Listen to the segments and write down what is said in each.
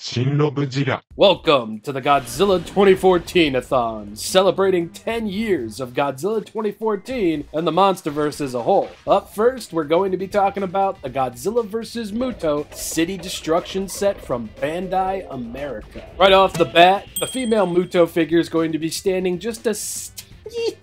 ShinRobjira. Welcome to the Godzilla 2014-a-thon, celebrating 10 years of Godzilla 2014 and the MonsterVerse as a whole. Up first, we're going to be talking about the Godzilla vs. Muto City Destruction set from Bandai America. Right off the bat, the female Muto figure is going to be standing just a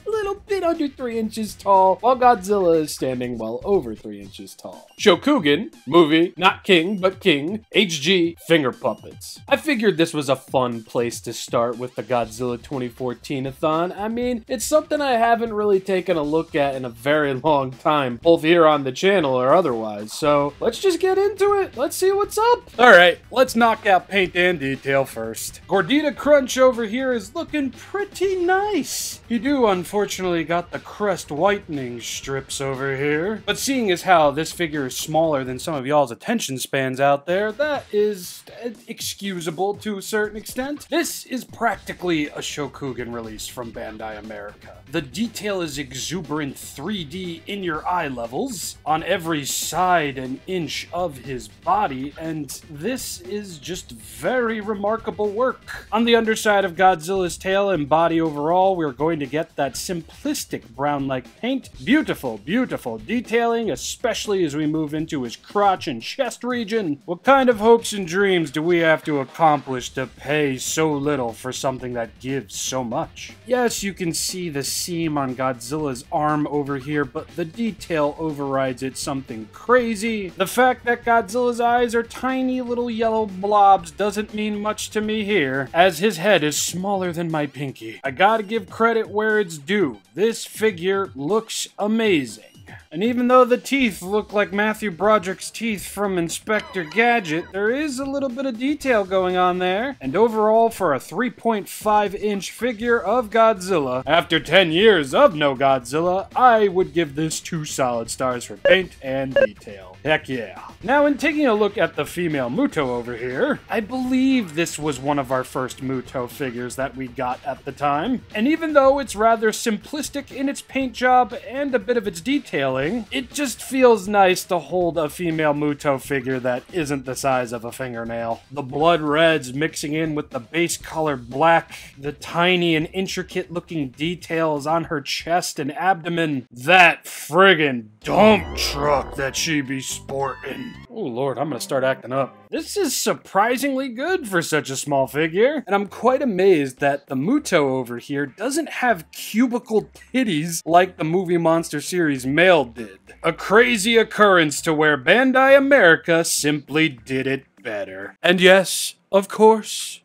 little bit under 3 inches tall, while Godzilla is standing well over 3 inches tall. Shokugan, movie, not king, but king, HG, finger puppets. I figured this was a fun place to start with the Godzilla 2014-a-thon. I mean, it's something I haven't really taken a look at in a very long time, both here on the channel or otherwise, so let's just get into it. Let's see what's up. Alright, let's knock out paint and detail first. Gordita Crunch over here is looking pretty nice. You do unfortunately got the crest whitening strips over here, but seeing as how this figure is smaller than some of y'all's attention spans out there, that is excusable to a certain extent. This is practically a Shokugan release from Bandai America. The detail is exuberant 3D in your eye levels on every side and inch of his body, and this is just very remarkable work. On the underside of Godzilla's tail and body overall, we're going to get that simplistic brown-like paint. Beautiful, beautiful detailing, especially as we move into his crotch and chest region. What kind of hopes and dreams do we have to accomplish to pay so little for something that gives so much? Yes, you can see the seam on Godzilla's arm over here, but the detail overrides it something crazy. The fact that Godzilla's eyes are tiny little yellow blobs doesn't mean much to me here, as his head is smaller than my pinky. I gotta give credit where it's due. This figure looks amazing. And even though the teeth look like Matthew Broderick's teeth from Inspector Gadget, there is a little bit of detail going on there. And overall, for a 3.5-inch figure of Godzilla, after 10 years of no Godzilla, I would give this 2 solid stars for paint and detail. Heck yeah. Now, in taking a look at the female Muto over here, I believe this was one of our first Muto figures that we got at the time. And even though it's rather simplistic in its paint job and a bit of its detailing, it just feels nice to hold a female Muto figure that isn't the size of a fingernail. The blood reds mixing in with the base color black, the tiny and intricate looking details on her chest and abdomen, that friggin' dump truck that she be sporting. Oh lord, I'm gonna start acting up. This is surprisingly good for such a small figure, and I'm quite amazed that the Muto over here doesn't have cubicle titties like the movie monster series male did. A crazy occurrence to where Bandai America simply did it better. And yes, of course,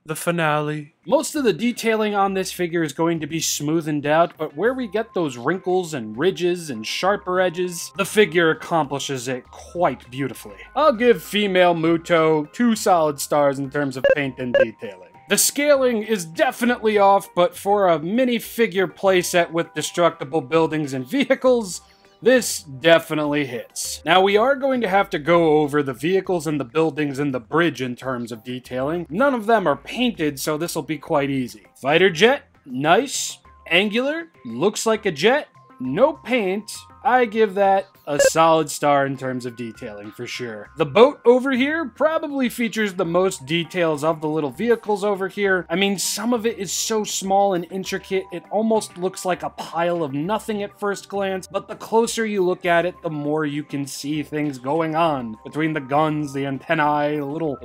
the finale. Most of the detailing on this figure is going to be smoothened out, but where we get those wrinkles and ridges and sharper edges, the figure accomplishes it quite beautifully. I'll give female Muto 2 solid stars in terms of paint and detailing. The scaling is definitely off, but for a minifigure playset with destructible buildings and vehicles, this definitely hits. Now, we are going to have to go over the vehicles and the buildings and the bridge in terms of detailing. None of them are painted, so this will be quite easy. Fighter jet, nice. Angular, looks like a jet. No paint. I give that a solid star in terms of detailing for sure. The boat over here probably features the most details of the little vehicles over here. I mean, some of it is so small and intricate, it almost looks like a pile of nothing at first glance, but the closer you look at it, the more you can see things going on. Between the guns, the antennae, the little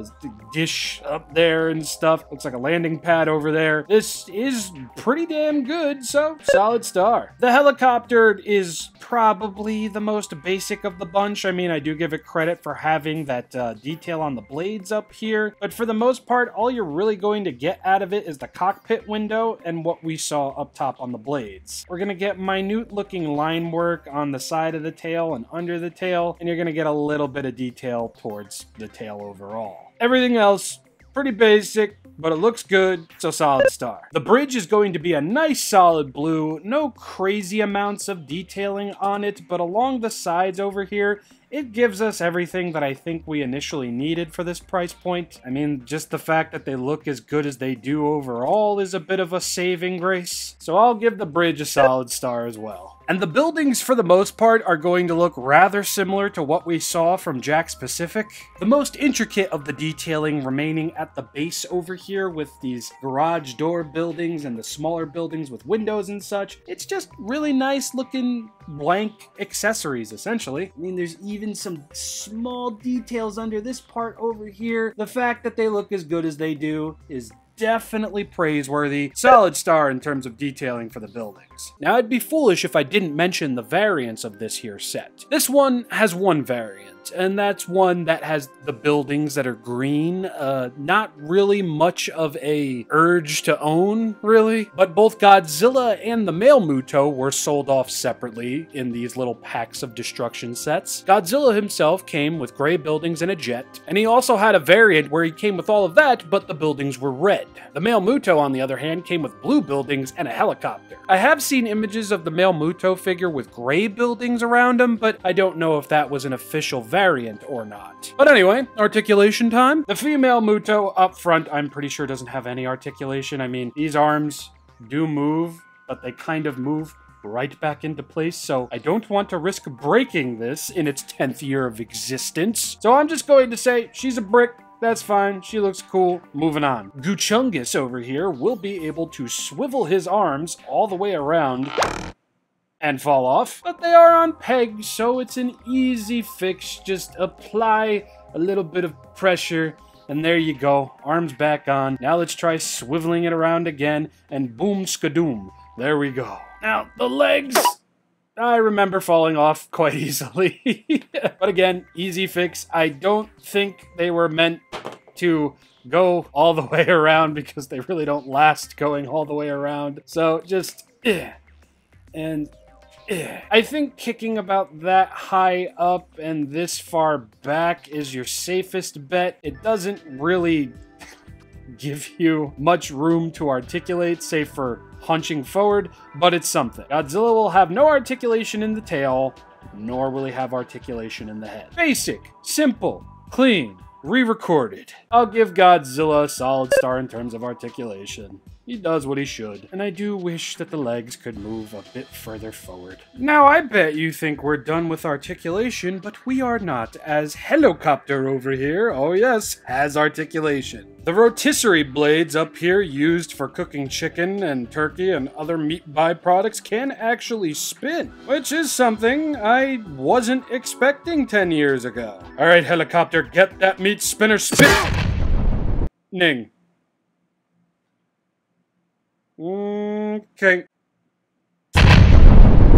dish up there and stuff. Looks like a landing pad over there. This is pretty damn good, so solid star. The helicopter is probably the most basic of the bunch. I mean, I do give it credit for having that detail on the blades up here, but for the most part, all you're really going to get out of it is the cockpit window and what we saw up top on the blades. We're gonna get minute looking line work on the side of the tail and under the tail, and you're gonna get a little bit of detail towards the tail overall. Everything else, pretty basic, but it looks good, so solid star. The bridge is going to be a nice solid blue, no crazy amounts of detailing on it, but along the sides over here, it gives us everything that I think we initially needed for this price point. I mean, just the fact that they look as good as they do overall is a bit of a saving grace. So I'll give the bridge a solid star as well. And the buildings, for the most part, are going to look rather similar to what we saw from Jakks Pacific. The most intricate of the detailing remaining at the base over here with these garage door buildings and the smaller buildings with windows and such. It's just really nice looking blank accessories, essentially. I mean, there's even some small details under this part over here. The fact that they look as good as they do is definitely praiseworthy. Solid star in terms of detailing for the buildings. Now, I'd be foolish if I didn't mention the variants of this here set. This one has one variant, and that's one that has the buildings that are green. Not really much of a urge to own, really. But both Godzilla and the male Muto were sold off separately in these little packs of destruction sets. Godzilla himself came with gray buildings and a jet, and he also had a variant where he came with all of that, but the buildings were red. The male Muto, on the other hand, came with blue buildings and a helicopter. I have seen images of the male Muto figure with gray buildings around him, but I don't know if that was an official variant or not. But anyway, articulation time. The female Muto up front, I'm pretty sure doesn't have any articulation. I mean, these arms do move, but they kind of move right back into place, so I don't want to risk breaking this in its 10th year of existence. So I'm just going to say she's a brick. That's fine, she looks cool. Moving on. Guchungus over here will be able to swivel his arms all the way around and fall off, but they are on pegs, so it's an easy fix. Just apply a little bit of pressure, and there you go. Arms back on. Now let's try swiveling it around again, and boom skadoom. There we go. Now, the legs, I remember falling off quite easily. But again, easy fix. I don't think they were meant to go all the way around because they really don't last going all the way around. So just, and I think kicking about that high up and this far back is your safest bet. It doesn't really give you much room to articulate, save for hunching forward, but it's something. Godzilla will have no articulation in the tail, nor will he have articulation in the head. Basic, simple, clean, re-recorded. I'll give Godzilla a solid star in terms of articulation. He does what he should, and I do wish that the legs could move a bit further forward. Now, I bet you think we're done with articulation, but we are not, as Helicopter over here, oh yes, has articulation. The rotisserie blades up here used for cooking chicken and turkey and other meat byproducts can actually spin, which is something I wasn't expecting 10 years ago. Alright, Helicopter, get that meat spinner spinning. Okay.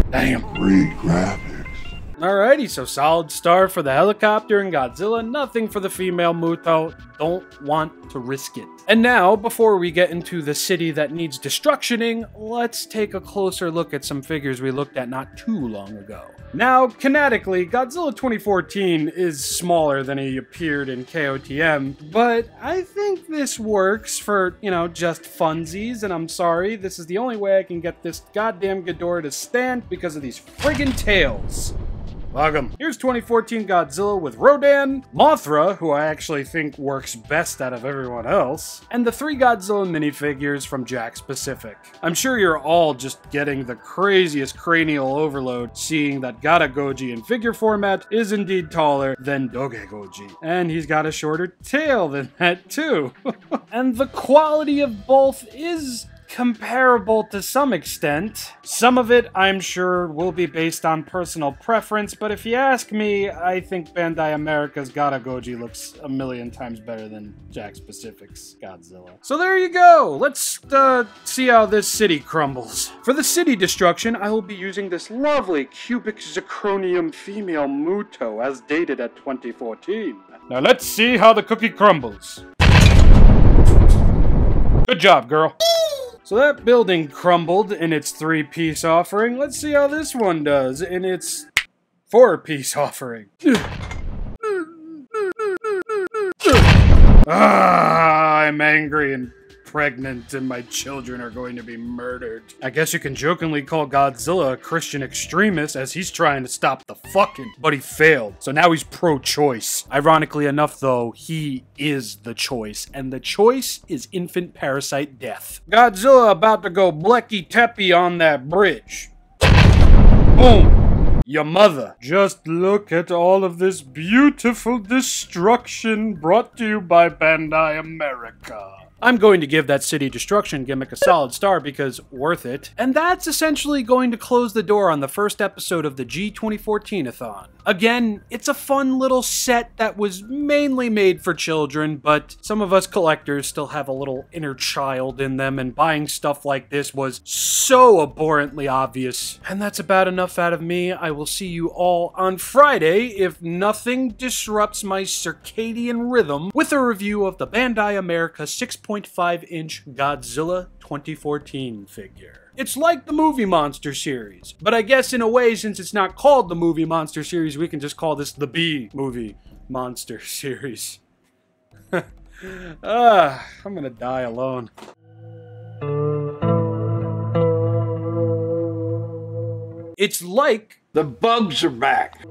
Damn. Great graphics. Alrighty, so solid star for the helicopter and Godzilla, nothing for the female Muto. Don't want to risk it. And now, before we get into the city that needs destructioning, let's take a closer look at some figures we looked at not too long ago. Now, canonically, Godzilla 2014 is smaller than he appeared in KOTM, but I think this works for, you know, just funsies, and I'm sorry, this is the only way I can get this goddamn Ghidorah to stand because of these friggin' tails. Welcome. Here's 2014 Godzilla with Rodan, Mothra, who I actually think works best out of everyone else, and the 3 Godzilla minifigures from Jakks Pacific. I'm sure you're all just getting the craziest cranial overload seeing that Gata Goji in figure format is indeed taller than Doge Goji. And he's got a shorter tail than that too. And the quality of both is comparable to some extent. Some of it, I'm sure, will be based on personal preference, but if you ask me, I think Bandai America's Gata Goji looks a million times better than Jakks Pacific's Godzilla. So there you go! Let's see how this city crumbles. For the city destruction, I will be using this lovely cubic zirconium female Muto as dated at 2014. Now let's see how the cookie crumbles. Good job, girl. So that building crumbled in its 3-piece offering. Let's see how this one does in its 4-piece offering. I I'm angry and pregnant and my children are going to be murdered. I guess you can jokingly call Godzilla a Christian extremist as he's trying to stop the fucking, but he failed. So now he's pro-choice. Ironically enough though, he is the choice, and the choice is infant parasite death. Godzilla about to go blecky-teppy on that bridge. Boom! Your mother. Just look at all of this beautiful destruction brought to you by Bandai America. I'm going to give that city destruction gimmick a solid star because worth it. And that's essentially going to close the door on the first episode of the G2014-a-thon. Again, it's a fun little set that was mainly made for children, but some of us collectors still have a little inner child in them, and buying stuff like this was so abhorrently obvious. And that's about enough out of me. I will see you all on Friday, if nothing disrupts my circadian rhythm, with a review of the Bandai America 6.5-inch Godzilla 2014 figure. It's like the Movie Monster series, but I guess in a way, since it's not called the Movie Monster series, we can just call this the B Movie Monster series. I'm gonna die alone. It's like the bugs are back.